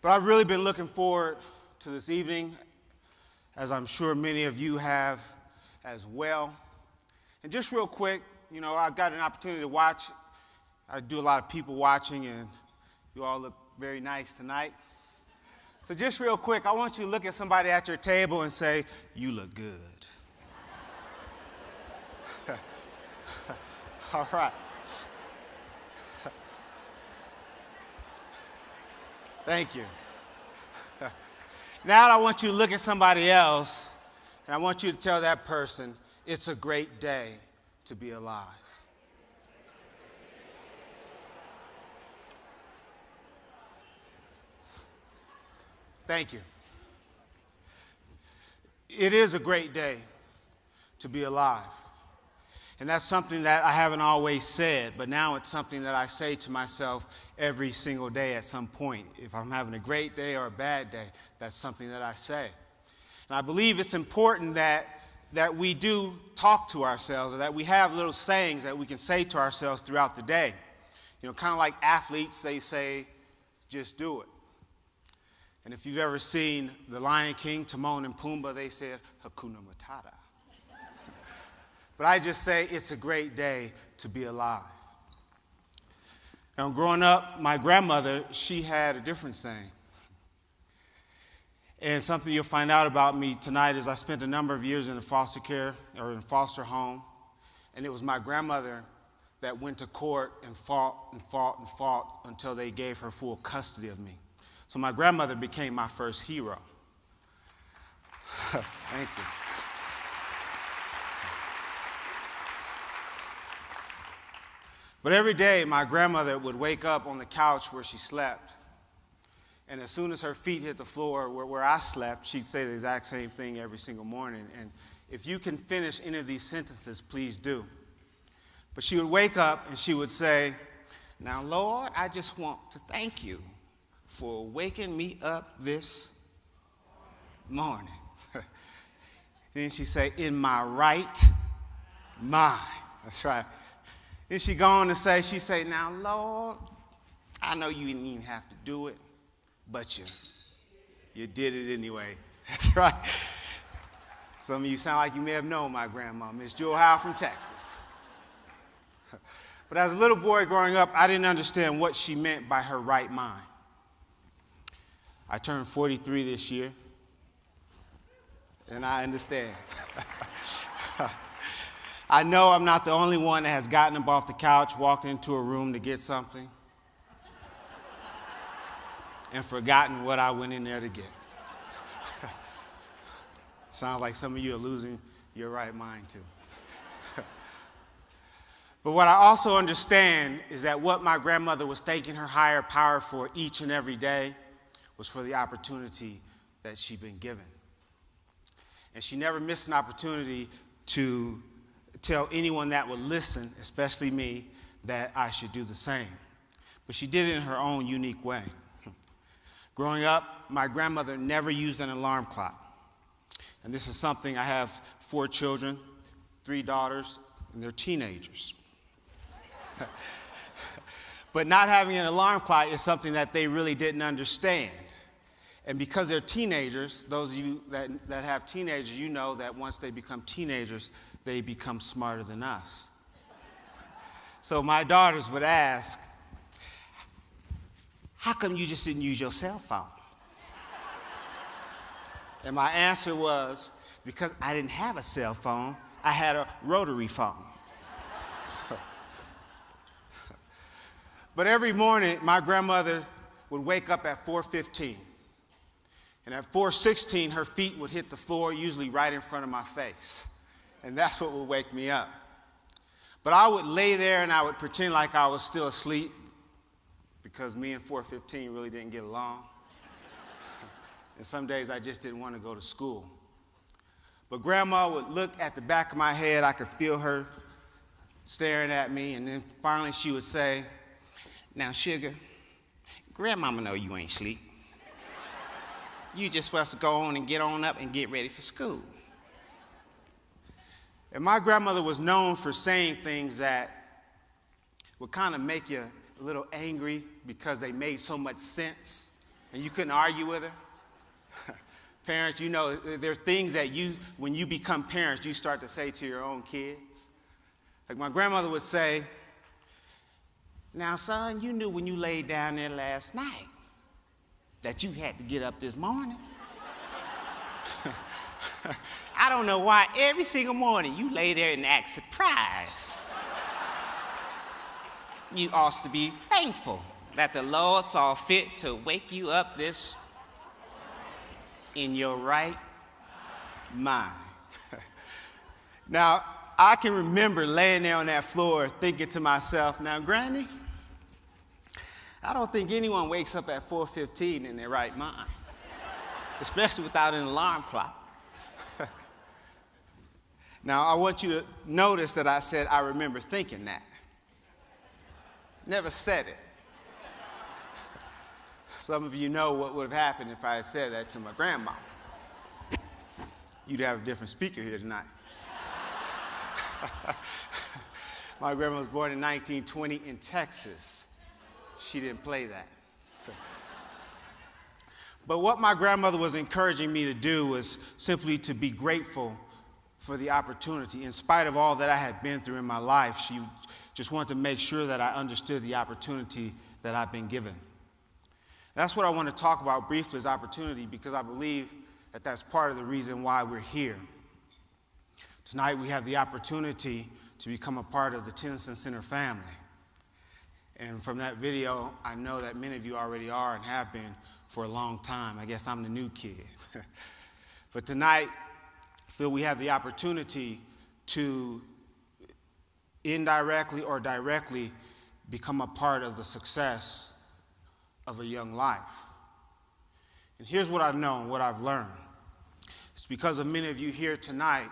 But I've really been looking forward to this evening, as I'm sure many of you have as well. And just real quick, I've got an opportunity to watch. I do a lot of people watching, and you all look very nice tonight. So just real quick, I want you to look at somebody at your table and say, "You look good." All right. Thank you. Now I want you to look at somebody else, and I want you to tell that person, "It's a great day to be alive." Thank you. It is a great day to be alive. And that's something that I haven't always said, but now it's something that I say to myself every single day at some point. If I'm having a great day or a bad day, that's something that I say. And I believe it's important that we do talk to ourselves, or that we have little sayings that we can say to ourselves throughout the day. Kind of like athletes, they say, "Just do it." And if you've ever seen The Lion King, Timon and Pumbaa, they said, "Hakuna Matata." But I just say it's a great day to be alive. Now, growing up, my grandmother, she had a different saying. And something you'll find out about me tonight is I spent a number of years in foster care or in foster home. And it was my grandmother that went to court and fought and fought and fought until they gave her full custody of me. So my grandmother became my first hero. Thank you. But every day, my grandmother would wake up on the couch where she slept. And as soon as her feet hit the floor where I slept, she'd say the exact same thing every single morning. And if you can finish any of these sentences, please do. But she would wake up and she would say, "Now, Lord, I just want to thank you for waking me up this morning." Then she'd say, "In my right mind." That's right. Then she'd go on to say, she'd say, "Now, Lord, I know you didn't even have to do it, but you did it anyway." That's right. Some of you sound like you may have known my grandma, Miss Jewel Howe from Texas. But as a little boy growing up, I didn't understand what she meant by her right mind. I turned 43 this year, and I understand. I know I'm not the only one that has gotten up off the couch, walked into a room to get something, and forgotten what I went in there to get. Sounds like some of you are losing your right mind too. But what I also understand is that what my grandmother was thanking her higher power for each and every day was for the opportunity that she'd been given. And she never missed an opportunity to tell anyone that would listen, especially me, that I should do the same. But she did it in her own unique way. Growing up, my grandmother never used an alarm clock. And this is something, I have 4 children, 3 daughters, and they're teenagers. But not having an alarm clock is something that they really didn't understand. And because they're teenagers, those of you that have teenagers, you know that once they become teenagers, they become smarter than us. So my daughters would ask, "How come you just didn't use your cell phone?" And my answer was, because I didn't have a cell phone, I had a rotary phone. But every morning, my grandmother would wake up at 4:15. And at 4:16, her feet would hit the floor, usually right in front of my face. And that's what would wake me up. But I would lay there and I would pretend like I was still asleep, because me and 4:15 really didn't get along. And some days I just didn't want to go to school. But Grandma would look at the back of my head. I could feel her staring at me. And then finally she would say, "Now, sugar, Grandmama know you ain't asleep. You just supposed to go on and get on up and get ready for school." And my grandmother was known for saying things that would kind of make you a little angry because they made so much sense, and you couldn't argue with her? Parents, you know, there's things that when you become parents, you start to say to your own kids. Like my grandmother would say, now, son, you knew when you laid down there last night that you had to get up this morning. I don't know why every single morning you lay there and act surprised. You ought to be thankful that the Lord saw fit to wake you up this in your right mind. Now, I can remember laying there on that floor thinking to myself, now, Granny, I don't think anyone wakes up at 4:15 in their right mind, especially without an alarm clock. Now, I want you to notice that I said I remember thinking that. Never said it. Some of you know what would have happened if I had said that to my grandma. You'd have a different speaker here tonight. My grandma was born in 1920 in Texas. She didn't play that. But what my grandmother was encouraging me to do was simply to be grateful for the opportunity. In spite of all that I had been through in my life, she just wanted to make sure that I understood the opportunity that I've been given. That's what I want to talk about briefly, is opportunity, because I believe that that's part of the reason why we're here. Tonight we have the opportunity to become a part of the Tennyson Center family. And from that video, I know that many of you already are and have been for a long time. I guess I'm the new kid. But tonight, I feel we have the opportunity to indirectly or directly become a part of the success of a young life. And here's what I've known, what I've learned. It's because of many of you here tonight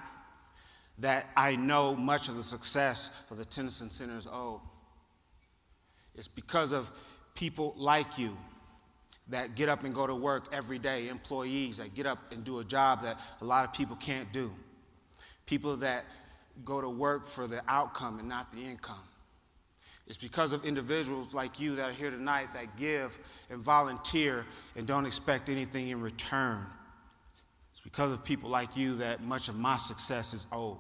that I know much of the success of the Tennyson Center is owed. It's because of people like you that get up and go to work every day, employees that get up and do a job that a lot of people can't do, people that go to work for the outcome and not the income. It's because of individuals like you that are here tonight that give and volunteer and don't expect anything in return. It's because of people like you that much of my success is owed.